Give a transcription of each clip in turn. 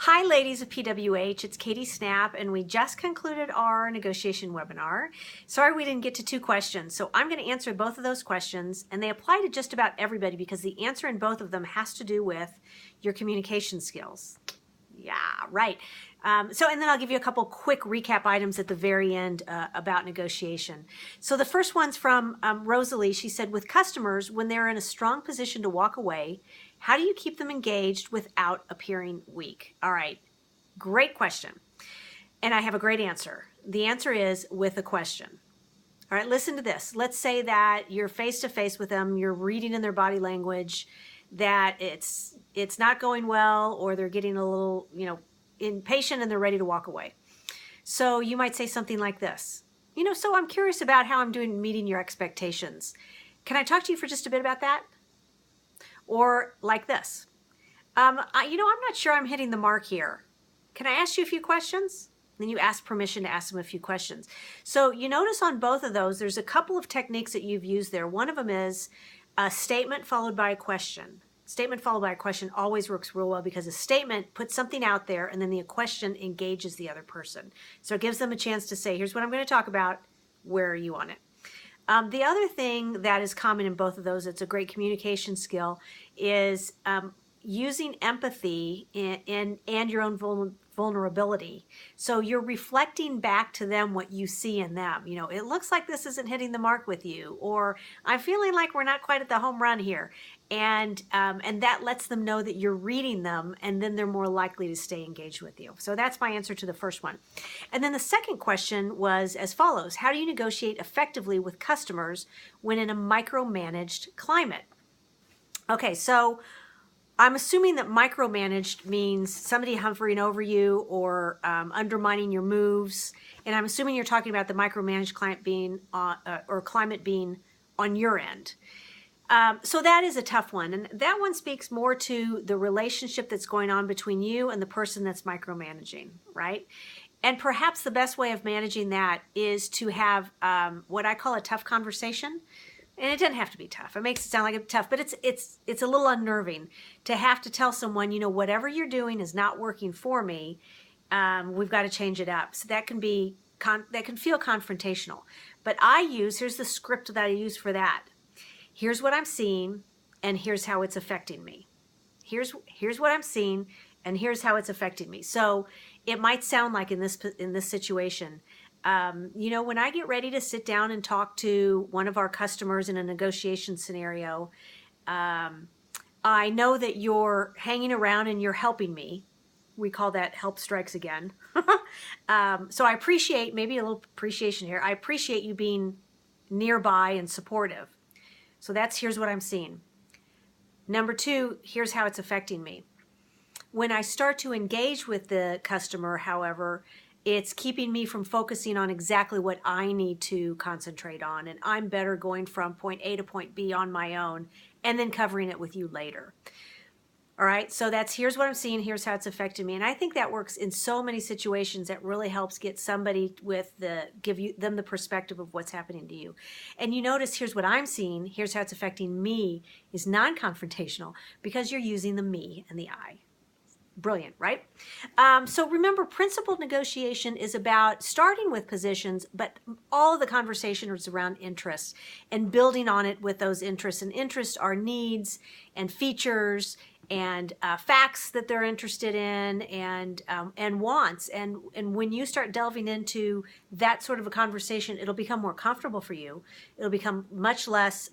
Hi ladies of PWH, it's Katie Snap and we just concluded our negotiation webinar. Sorry we didn't get to 2 questions, so I'm going to answer both of those questions and they apply to just about everybody because the answer in both of them has to do with your communication skills. Yeah, right. And then I'll give you a couple quick recap items at the very end about negotiation. So the first one's from Rosalie. She said, with customers, when they're in a strong position to walk away, how do you keep them engaged without appearing weak? All right, great question. And I have a great answer. The answer is with a question. All right, listen to this. Let's say that you're face-to-face with them, you're reading in their body language, that it's not going well, or they're getting a little, impatient and they're ready to walk away. So you might say something like this. So I'm curious about how I'm doing meeting your expectations. Can I talk to you for just a bit about that? Or like this. I'm not sure I'm hitting the mark here. Can I ask you a few questions? Then you ask permission to ask them a few questions. So you notice on both of those, there's a couple of techniques that you've used there. One of them is a statement followed by a question. Statement followed by a question always works real well because a statement puts something out there and then the question engages the other person. So it gives them a chance to say, here's what I'm going to talk about. Where are you on it? The other thing that is common in both of those, it's a great communication skill, is using empathy and your own vulnerability. So you're reflecting back to them what you see in them. It looks like this isn't hitting the mark with you, or I'm feeling like we're not quite at the home run here. And that lets them know that you're reading them, and then they're more likely to stay engaged with you. So that's my answer to the first one. And then the second question was as follows. How do you negotiate effectively with customers when in a micromanaged climate? Okay, so I'm assuming that micromanaged means somebody hovering over you or undermining your moves. And I'm assuming you're talking about the micromanaged client being or climate being on your end. So that is a tough one. And that one speaks more to the relationship that's going on between you and the person that's micromanaging, right? And perhaps the best way of managing that is to have what I call a tough conversation. And it doesn't have to be tough. It makes it sound like it's tough, but it's a little unnerving to have to tell someone, whatever you're doing is not working for me. We've got to change it up. So that can be that can feel confrontational. But here's the script that I use for that. Here's what I'm seeing, and here's how it's affecting me. Here's what I'm seeing, and here's how it's affecting me. So it might sound like in this situation. When I get ready to sit down and talk to one of our customers in a negotiation scenario, I know that you're hanging around and you're helping me. We call that help strikes again. So I appreciate, maybe a little appreciation here. I appreciate you being nearby and supportive. So here's what I'm seeing. Number 2, here's how it's affecting me. When I start to engage with the customer, however, it's keeping me from focusing on exactly what I need to concentrate on. And I'm better going from point A to point B on my own and then covering it with you later. All right, so here's what I'm seeing, here's how it's affected me. And I think that works in so many situations. That really helps get somebody give them the perspective of what's happening to you. And you notice here's what I'm seeing, here's how it's affecting me is non-confrontational because you're using the me and the I. Brilliant, right? So remember, principled negotiation is about starting with positions, but all of the conversation is around interests and building on it with those interests. And interests are needs and features and facts that they're interested in and wants. And when you start delving into that sort of a conversation, it'll become more comfortable for you. It'll become much less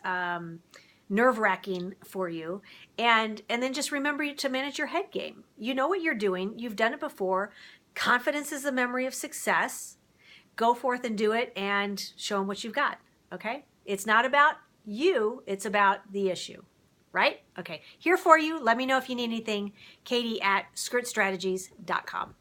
nerve-wracking for you. And then just remember to manage your head game. You know what you're doing. You've done it before. Confidence is the memory of success. Go forth and do it and show them what you've got, okay? It's not about you. It's about the issue, right? Okay, here for you. Let me know if you need anything. Katie@skirtstrategies.com.